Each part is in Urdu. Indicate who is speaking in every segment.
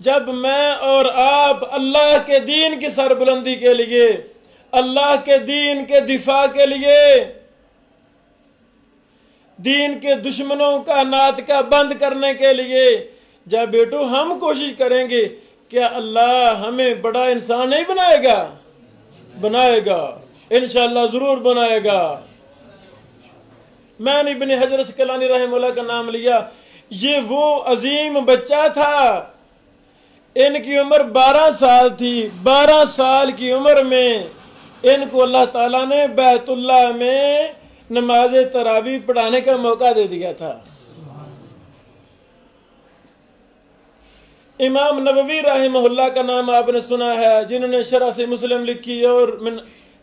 Speaker 1: جب میں اور آپ اللہ کے دین کی سربلندی کے لیے، اللہ کے دین کے دفاع کے لیے، دین کے دشمنوں کا ناطقہ بند کرنے کے لیے جب بیٹو ہم کوشش کریں گے، کیا اللہ ہمیں بڑا انسان نہیں بنائے گا؟ بنائے گا انشاءاللہ، ضرور بنائے گا۔ میں نے ابن حجر اسقلانی رحمہ اللہ کا نام لیا، یہ وہ عظیم بچہ تھا، ان کی عمر 12 سال تھی۔ 12 سال کی عمر میں ان کو اللہ تعالیٰ نے بیت اللہ میں نماز تراویح پڑھانے کا موقع دے دیا تھا۔ امام نووی رحمہ اللہ کا نام آپ نے سنا ہے، جنہوں نے شرح سے مسلم لکھی اور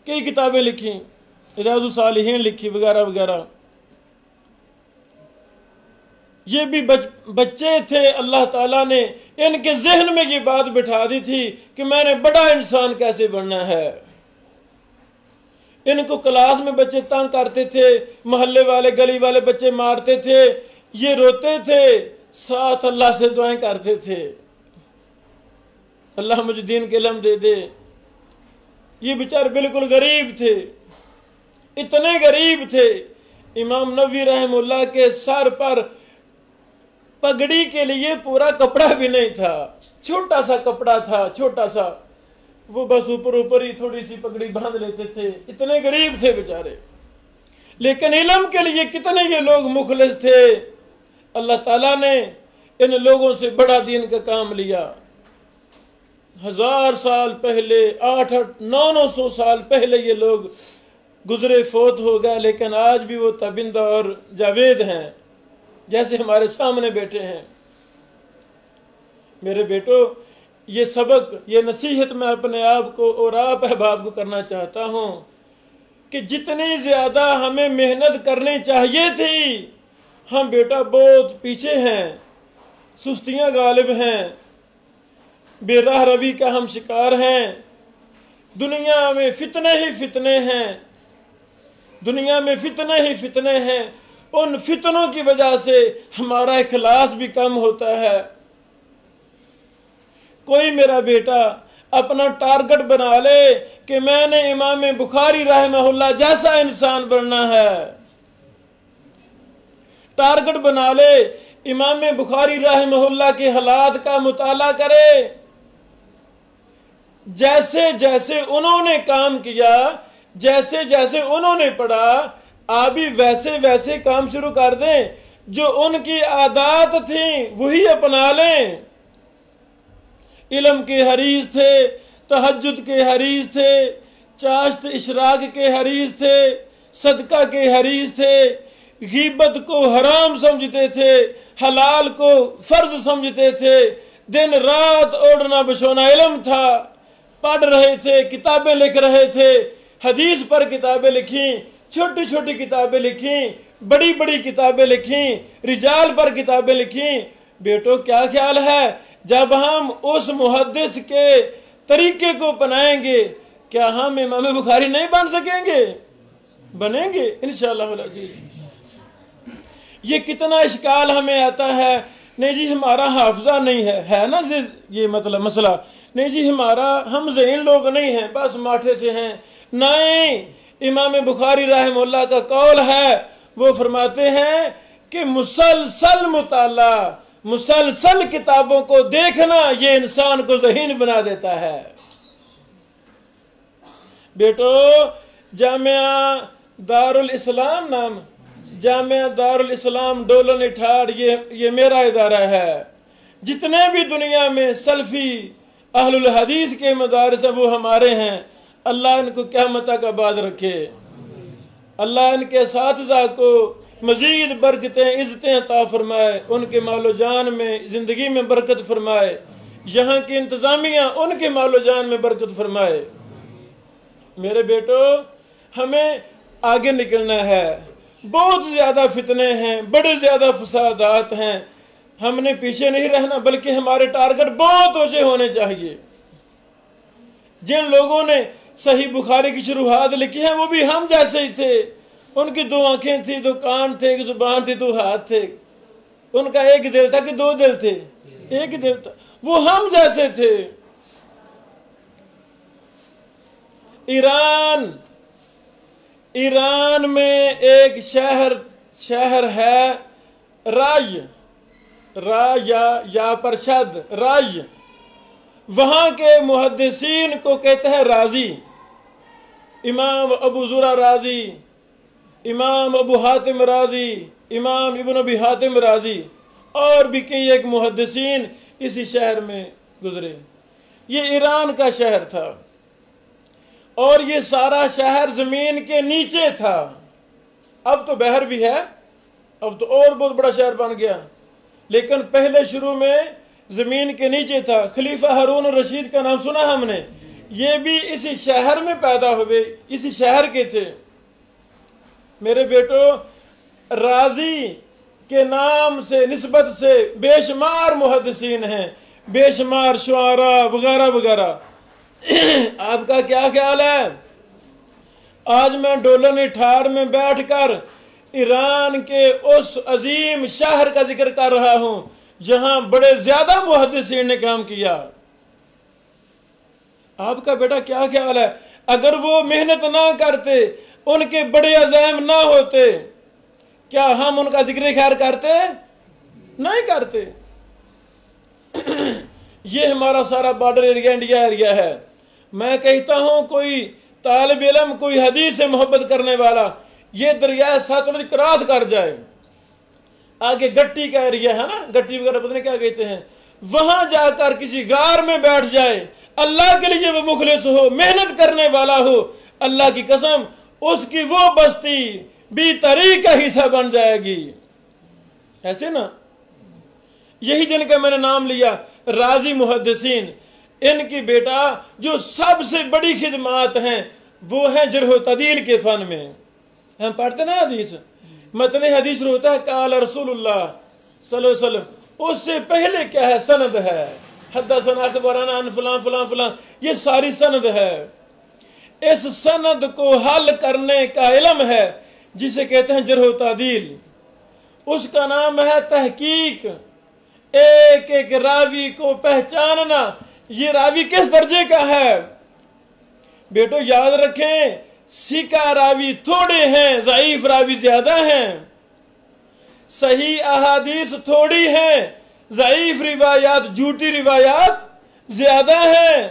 Speaker 1: کئی کتابیں لکھی، ریاض الصالحین لکھی وغیرہ وغیرہ۔ یہ بھی بچے تھے، اللہ تعالیٰ نے ان کے ذہن میں یہ بات بٹھا دی تھی کہ میں نے بڑا انسان کیسے بننا ہے۔ ان کو کلاس میں بچے تنگ کرتے تھے، محلے والے گلی والے بچے مارتے تھے، یہ روتے تھے، ساتھ اللہ سے دعائیں کرتے تھے، اللہ مجھے دین کے علم دے دے۔ یہ بیچارے بالکل غریب تھے، اتنے غریب تھے، امام نووی رحمہ اللہ کے سر پر پگڑی کے لیے پورا کپڑا بھی نہیں تھا، چھوٹا سا کپڑا تھا، چھوٹا سا، وہ بس اوپر ہی تھوڑی سی پگڑی باندھ لیتے تھے، اتنے غریب تھے بیچارے، لیکن علم کے لیے کتنے یہ لوگ مخلص تھے۔ اللہ تعالیٰ نے ان لوگوں سے بڑا دین کا کام لیا۔ 1000 سال پہلے، 800-900 سال پہلے یہ لوگ گزرے، فوت ہو گئے، لیکن آج بھی وہ تابندہ اور جاوید ہیں، جیسے ہمارے سامنے بیٹھے ہیں۔ میرے بیٹو، یہ سبق، یہ نصیحت میں اپنے آپ کو اور آپ احباب کو کرنا چاہتا ہوں کہ جتنی زیادہ ہمیں محنت کرنی چاہیے تھی، ہم بیٹا بہت پیچھے ہیں، سستیاں غالب ہیں، بے راہ روی کا ہم شکار ہیں، دنیا میں فتنے ہی فتنے ہیں، دنیا میں فتنے ہی فتنے ہیں، ان فتنوں کی وجہ سے ہمارا اخلاص بھی کم ہوتا ہے۔ کوئی میرا بیٹا اپنا ٹارگٹ بنا لے کہ میں نے امام بخاری رحمہ اللہ جیسا انسان بننا ہے، ٹارگٹ بنا لے، امام بخاری رحمہ اللہ کے حالات کا مطالعہ کرے، جیسے جیسے انہوں نے کام کیا، جیسے جیسے انہوں نے پڑھا، آپ بھی ویسے ویسے کام شروع کر دیں، جو ان کی عادات تھیں وہی اپنا لیں۔ علم کے حریص تھے، تہجد کے حریص تھے، چاشت اشراق کے حریص تھے، صدقہ کے حریص تھے، غیبت کو حرام سمجھتے تھے، حلال کو فرض سمجھتے تھے، دن رات اوڑھنا بچھونا علم تھا، پڑھ رہے تھے، کتابیں لکھ رہے تھے، حدیث پر کتابیں لکھیں، چھوٹی چھوٹی کتابیں لکھیں، بڑی بڑی کتابیں لکھیں، رجال پر کتابیں لکھیں۔ بیٹو کیا خیال ہے، جب ہم اس محدث کے طریقے کو اپنائیں گے، کیا ہم امام بخاری نہیں بن سکیں گے؟ بنیں گے انشاءاللہ العزیز۔ یہ کتنا اشکال ہمیں آتا ہے، نہیں جی ہمارا حافظہ نہیں ہے نا یہ مطلب مسئلہ، نہیں جی ہم ذہین لوگ نہیں ہیں، بس ماٹھے سے ہیں۔ نہیں، امام بخاری رحمہ اللہ کا قول ہے، وہ فرماتے ہیں کہ مسلسل مطالعہ، مسلسل کتابوں کو دیکھنا یہ انسان کو ذہین بنا دیتا ہے۔ بیٹو، جامعہ دارالاسلام نام، جامعہ دارالاسلام ڈولن اٹھاڑ، یہ میرا ادارہ ہے۔ جتنے بھی دنیا میں سلفی اہل الحدیث کے مدارس ہیں وہ ہمارے ہیں۔ اللہ ان کو قیامت تک آباد رکھے، اللہ ان کے اساتذہ کو مزید برکتیں عزتیں عطا فرمائے، ان کے مال و جان میں زندگی میں برکت فرمائے، یہاں کی انتظامیہ ان کے مال و جان میں برکت فرمائے۔ میرے بیٹو، ہمیں آگے نکلنا ہے، بہت زیادہ فتنے ہیں، بڑے زیادہ فسادات ہیں، ہم نے پیچھے نہیں رہنا، بلکہ ہمارے ٹارگٹ بہت اونچے ہونے چاہیے۔ جن لوگوں نے صحیح بخاری کی شروحات لکھی ہیں وہ بھی ہم جیسے ہی تھے، ان کی 2 آنکھیں تھی، 2 کان تھے، 1 زبان تھی، 2 ہاتھ تھے، ان کا ایک دل تھا کہ 2 دل تھے؟ ایک دل تھا۔ وہ ہم جیسے تھے. ایران میں ایک شہر ہے راج یا پرشد راج. وہاں کے محدثین کو کہتے ہیں رازی. امام ابو زرع رازی، امام ابو حاتم رازی، امام ابن ابی حاتم رازی اور بھی کئی ایک محدثین اسی شہر میں گزرے. یہ ایران کا شہر تھا اور یہ سارا شہر زمین کے نیچے تھا. اب تو بحر بھی ہے، اب تو اور بہت بڑا شہر بن گیا، لیکن پہلے شروع میں زمین کے نیچے تھا. خلیفہ ہارون الرشید کا نام سنا ہم نے، یہ بھی اسی شہر میں پیدا ہوئے، اسی شہر کے تھے. میرے بیٹو، رازی کے نام سے نسبت سے بے شمار محدثین ہیں، بے شمار شعراء وغیرہ وغیرہ. آپ کا کیا خیال ہے؟ آج میں ڈولن ٹھار میں بیٹھ کر ایران کے اس عظیم شہر کا ذکر کر رہا ہوں جہاں بڑے زیادہ محدثین نے کام کیا. آپ کا بیٹا کیا خیال ہے؟ اگر وہ محنت نہ کرتے، ان کے بڑے عزائم نہ ہوتے، کیا ہم ان کا ذکر خیر کرتے؟ نہیں کرتے. یہ ہمارا سارا بارڈر ایریا انڈیا ایریا ہے. میں کہتا ہوں کوئی طالب علم، کوئی حدیث سے محبت کرنے والا یہ دریائے ساتلج کراس کر جائے، آگے گٹی کا ایریا ہے نا، گٹی وغیرہ پتہ نہیں کیا کہتے ہیں، وہاں جا کر کسی غار میں بیٹھ جائے، اللہ کے لیے وہ مخلص ہو، محنت کرنے والا ہو، اللہ کی قسم اس کی وہ بستی بھی طریق کا حصہ بن جائے گی. ایسے نا، یہی جن کا میں نے نام لیا رازی محدثین، ان کی بیٹا جو سب سے بڑی خدمات ہیں وہ ہیں جرح و تعدیل کے فن میں. ہم پڑھتے نا حدیث، متن حدیث ہوتا ہے قال رسول اللہ صلی اللہ علیہ وسلم، اس سے پہلے کیا ہے؟ سند ہے. حدثنا اخبرنا عن فلان فلان فلان، یہ ساری سند ہے. اس سند کو حل کرنے کا علم ہے جسے کہتے ہیں جرح و تعدیل. اس کا نام ہے تحقیق، ایک ایک راوی کو پہچاننا. یہ راوی کس درجے کا ہے؟ بیٹو یاد رکھیں، سکہ راوی تھوڑے ہیں، ضعیف راوی زیادہ ہیں. صحیح احادیث تھوڑی ہیں، ضعیف روایات، جھوٹی روایات زیادہ ہیں.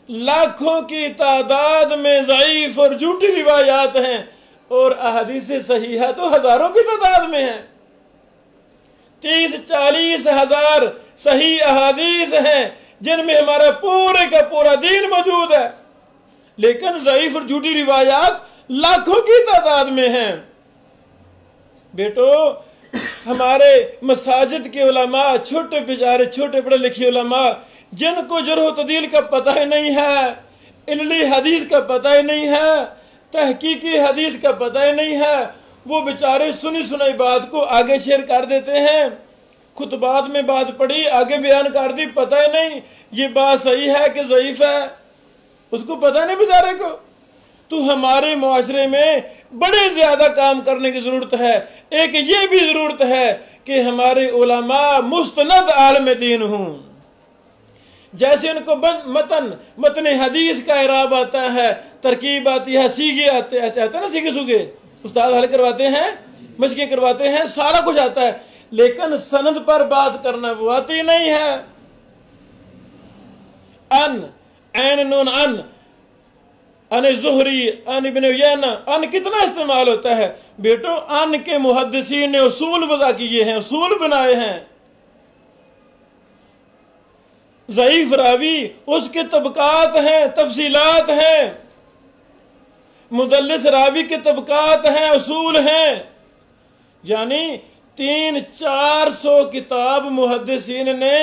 Speaker 1: لاکھوں کی تعداد میں ضعیف اور جھوٹی روایات ہیں اور احادیث صحیحہ تو ہزاروں کی تعداد میں ہیں. 30-40 ہزار صحیح احادیث ہیں جن میں ہمارا پورے کا پورا دین موجود ہے، لیکن ضعیف اور جھوٹی روایات لاکھوں کی تعداد میں ہیں. بیٹو، ہمارے مساجد کے علماء، چھوٹے بیچارے چھوٹے پڑھے لکھے علماء جن کو جرح و تعدیل کا پتہ ہی نہیں ہے، عللی حدیث کا پتہ ہی نہیں ہے، تحقیقی حدیث کا پتہ ہی نہیں ہے، وہ بیچارے سنی سنائی بات کو آگے شیئر کر دیتے ہیں. خطبات میں بات پڑھی، آگے بیان کر دی، پتہ ہی نہیں یہ بات صحیح ہے کہ ضعیف ہے، اس کو پتہ نہیں بیچارے کو. تو ہمارے معاشرے میں بڑے زیادہ کام کرنے کی ضرورت ہے. ایک یہ بھی ضرورت ہے کہ ہمارے علماء مستند عالم دین ہوں. جیسے ان کو متن حدیث کا اعراب آتا ہے، ترکیب آتی ہے، سیغے آتے ہیں، ایسے آتا ہے نا، سیغے سوگے استاد حل کرواتے ہیں، مشقیں کرواتے ہیں، سارا کچھ آتا ہے، لیکن سند پر بات کرنا وہ آتی نہیں ہے. عین نون ان زہری ان ابن عیینہ، ان کتنا استعمال ہوتا ہے بیٹو. ان کے محدثین نے اصول وضع کیے ہیں، اصول بنائے ہیں. ضعیف راوی اس کے طبقات ہیں، تفصیلات ہیں. مدلس راوی کے طبقات ہیں، اصول ہیں. یعنی 300-400 کتاب محدثین نے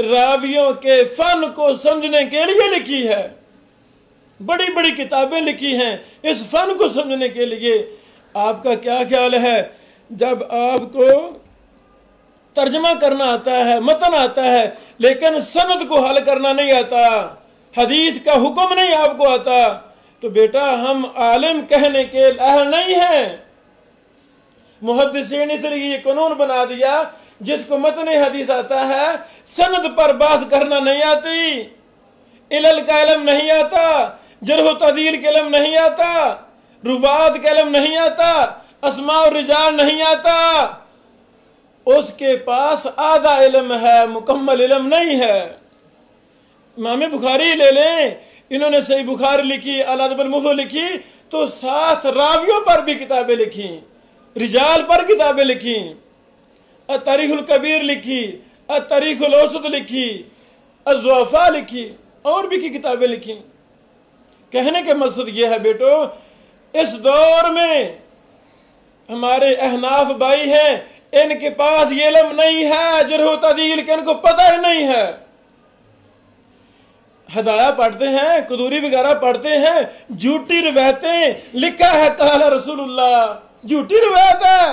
Speaker 1: راویوں کے فن کو سمجھنے کے لیے لکھی ہے. بڑی بڑی کتابیں لکھی ہیں اس فن کو سمجھنے کے لیے. آپ کا کیا خیال ہے جب آپ کو ترجمہ کرنا آتا ہے، متن آتا ہے، لیکن سند کو حل کرنا نہیں آتا، حدیث کا حکم نہیں آپ کو آتا، تو بیٹا ہم عالم کہنے کے اہل نہیں ہیں. محدثین اس لیے یہ قانون بنا دیا جس کو متن حدیث آتا ہے سند پر بحث کرنا نہیں آتی، علل کا علم نہیں آتا، جرح و تعدیل کا علم نہیں آتا، روات کا علم نہیں آتا، اسماء و رجال نہیں آتا، اس کے پاس آدھا علم ہے، مکمل علم نہیں ہے۔ امام بخاری لے لیں، انہوں نے صحیح بخاری لکھی، الادب المفرد لکھی، تو 7 راویوں پر بھی کتابیں لکھی، رجال پر کتابیں لکھی، التاریخ الکبیر لکھی، التاریخ الاوسط لکھی، الضعفاء لکھی، اور بھی کی کتابیں لکھی۔ کہنے کا مقصد یہ ہے بیٹو، اس دور میں ہمارے احناف بھائی ہیں، ان کے پاس یہ علم نہیں ہے جرح و تعدیل کا، ان کو پتہ ہی نہیں ہے۔ ہدایہ پڑھتے ہیں، قدوری وغیرہ پڑھتے ہیں، جھوٹی روایتیں، لکھا ہے قال رسول اللہ، جھوٹی روایت ہے،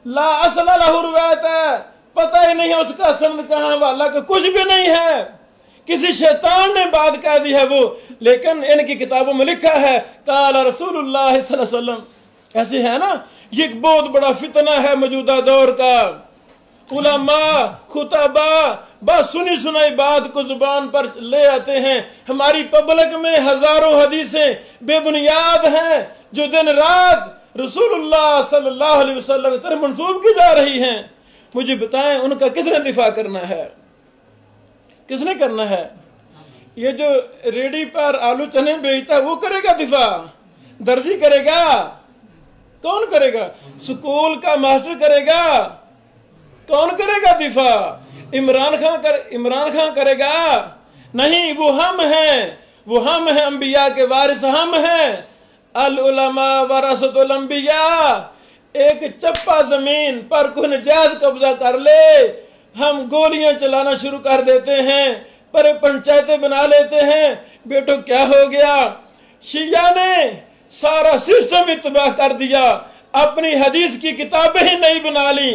Speaker 1: لا اصل لہ روایت ہے، پتہ ہی نہیں ہے اس کا سند کہاں، والا کا کچھ بھی نہیں ہے، کسی شیطان نے بات کہہ دی ہے وہ، لیکن ان کی کتابوں میں لکھا ہے قال رسول اللہ صلی اللہ علیہ وسلم۔ ایسے ہے نا، یہ ایک بہت بڑا فتنہ ہے موجودہ دور کا۔ علماء خطبہ بس سنی سنائی بات کو زبان پر لے آتے ہیں، ہماری پبلک میں ہزاروں حدیثیں بے بنیاد ہیں جو دن رات رسول اللہ صلی اللہ علیہ وسلم کی طرف منسوب کی جا رہی ہیں۔ مجھے بتائیں ان کا کس نے دفاع کرنا ہے، کس نے کرنا ہے؟ یہ جو ریڈی پر آلو چنے بیچتا ہے وہ کرے گا دفاع؟ درزی کرے گا؟ کون کرے گا؟ سکول کا ماسٹر کرے گا؟ کون کرے گا دفاع؟ عمران خان کرے گا؟ نہیں، وہ ہم ہیں، وہ ہم ہیں، انبیاء کے وارث ہم ہیں۔ العلماء ورثۃ الانبیاء۔ ایک چپا زمین پر کوئی نجائز قبضہ کر لے، ہم گولیاں چلانا شروع کر دیتے ہیں، پر پنچایتیں بنا لیتے ہیں۔ بیٹو کیا ہو گیا؟ شیعہ نے سارا سسٹم ہی تباہ کر دیا، اپنی حدیث کی کتابیں ہی نہیں بنا لی،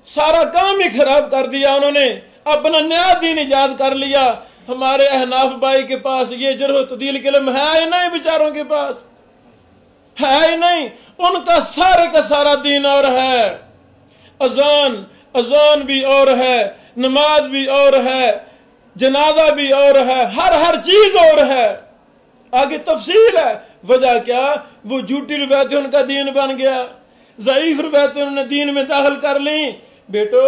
Speaker 1: سارا کام ہی خراب کر دیا انہوں نے، اپنا نیا دین ایجاد کر لیا۔ ہمارے احناف بھائی کے پاس یہ جرح و تعدیل کے علم ہے ہی نہیں، بیچاروں کے پاس ہے ہی نہیں، ان کا سارا دین اور ہے، اذان بھی اور ہے، نماز بھی اور ہے، جنازہ بھی اور ہے، ہر چیز اور ہے، آگے تفصیل ہے۔ وجہ کیا؟ وہ جھوٹی روایتیں ان کا دین بن گیا، ضعیف روایتیں انہوں نے دین میں داخل کر لیں۔ بیٹو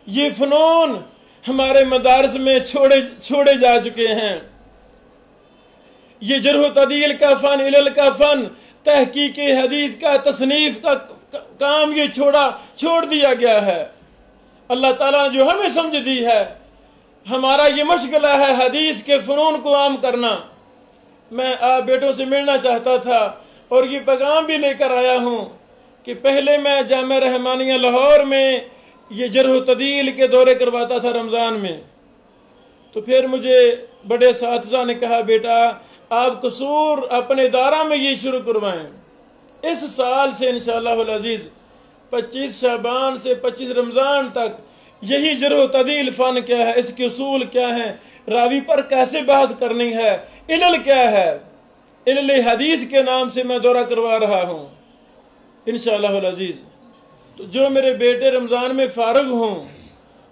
Speaker 1: یہ فنون ہمارے مدارس میں چھوڑے جا چکے ہیں، یہ جرح و تعدیل کا فن، علل کا فن، تحقیق حدیث کا، تصنیف کا کام یہ چھوڑ دیا گیا ہے۔ اللہ تعالیٰ نے جو ہمیں سمجھ دی ہے، ہمارا یہ مشغلہ ہے حدیث کے فنون کو عام کرنا۔ میں آپ بیٹوں سے ملنا چاہتا تھا اور یہ پیغام بھی لے کر آیا ہوں کہ پہلے میں جامعہ رحمانیہ لاہور میں یہ جرح و تعدیل کے دورے کرواتا تھا رمضان میں، تو پھر مجھے بڑے اساتذہ نے کہا بیٹا آپ قصور اپنے ادارہ میں یہ شروع کروائیں۔ اس سال سے انشاءاللہ العزیز 25 شعبان سے 25 رمضان تک یہی جرح و تعدیل فن کیا ہے، اس کے اصول کیا ہیں، راوی پر کیسے بحث کرنی ہے، علل کیا ہے، علل حدیث کے نام سے میں دورہ کروا رہا ہوں انشاءاللہ العزیز۔ تو جو میرے بیٹے رمضان میں فارغ ہوں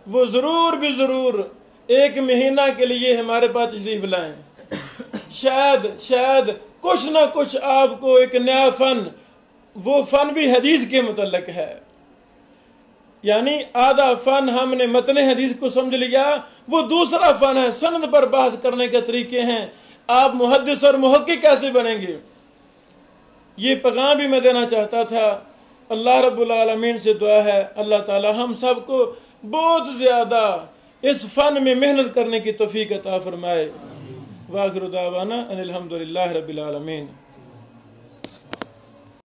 Speaker 1: وہ ضرور 1 مہینہ کے لیے ہمارے پاس تشریف لائیں، شاید کچھ نہ کچھ آپ کو ایک نیا فن، وہ فن بھی حدیث کے متعلق ہے، یعنی آدھا فن ہم نے متن حدیث کو سمجھ لیا، وہ دوسرا فن ہے سند پر بحث کرنے کے طریقے ہیں، آپ محدث اور محقق کیسے بنیں گے، یہ پیغام بھی میں دینا چاہتا تھا۔ اللہ رب العالمین سے دعا ہے اللہ تعالی ہم سب کو بہت زیادہ اس فن میں محنت کرنے کی توفیق عطا فرمائے۔ وآخر دعوانا ان الحمدللہ رب العالمین۔